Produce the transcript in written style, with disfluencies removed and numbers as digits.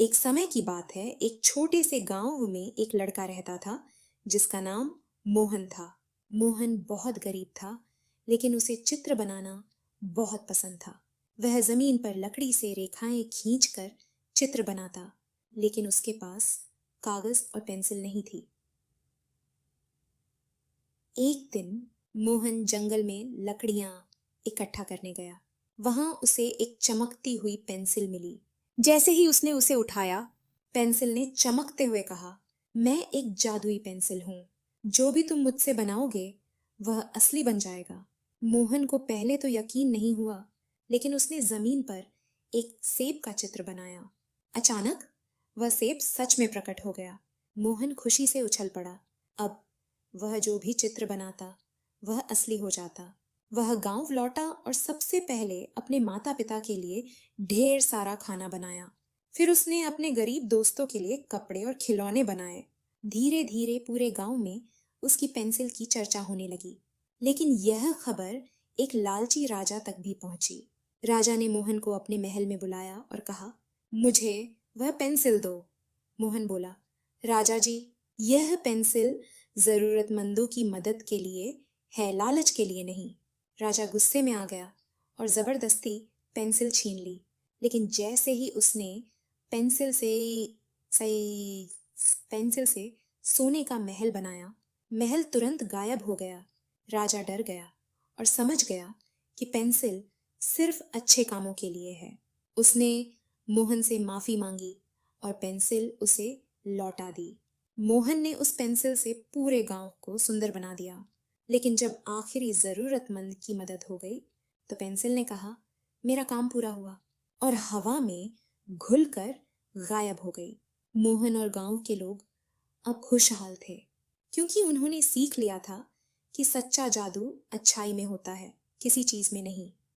एक समय की बात है, एक छोटे से गांव में एक लड़का रहता था जिसका नाम मोहन था। मोहन बहुत गरीब था, लेकिन उसे चित्र बनाना बहुत पसंद था। वह जमीन पर लकड़ी से रेखाएं खींचकर चित्र बनाता, लेकिन उसके पास कागज और पेंसिल नहीं थी। एक दिन मोहन जंगल में लकड़ियां इकट्ठा करने गया। वहां उसे एक चमकती हुई पेंसिल मिली। जैसे ही उसने उसे उठाया, पेंसिल ने चमकते हुए कहा, मैं एक जादुई पेंसिल हूं। जो भी तुम मुझसे बनाओगे वह असली बन जाएगा। मोहन को पहले तो यकीन नहीं हुआ, लेकिन उसने जमीन पर एक सेब का चित्र बनाया। अचानक वह सेब सच में प्रकट हो गया। मोहन खुशी से उछल पड़ा। अब वह जो भी चित्र बनाता वह असली हो जाता। वह गांव लौटा और सबसे पहले अपने माता पिता के लिए ढेर सारा खाना बनाया। फिर उसने अपने गरीब दोस्तों के लिए कपड़े और खिलौने बनाए। धीरे धीरे पूरे गांव में उसकी पेंसिल की चर्चा होने लगी। लेकिन यह खबर एक लालची राजा तक भी पहुंची। राजा ने मोहन को अपने महल में बुलाया और कहा, मुझे वह पेंसिल दो। मोहन बोला, राजा जी, यह पेंसिल जरूरतमंदों की मदद के लिए है, लालच के लिए नहीं। राजा गुस्से में आ गया और जबरदस्ती पेंसिल छीन ली। लेकिन जैसे ही उसने पेंसिल से सही पेंसिल से सोने का महल बनाया, महल तुरंत गायब हो गया। राजा डर गया और समझ गया कि पेंसिल सिर्फ अच्छे कामों के लिए है। उसने मोहन से माफी मांगी और पेंसिल उसे लौटा दी। मोहन ने उस पेंसिल से पूरे गांव को सुंदर बना दिया। लेकिन जब आखिरी जरूरतमंद की मदद हो गई, तो पेंसिल ने कहा, मेरा काम पूरा हुआ, और हवा में घुलकर गायब हो गई। मोहन और गांव के लोग अब खुशहाल थे, क्योंकि उन्होंने सीख लिया था कि सच्चा जादू अच्छाई में होता है, किसी चीज में नहीं।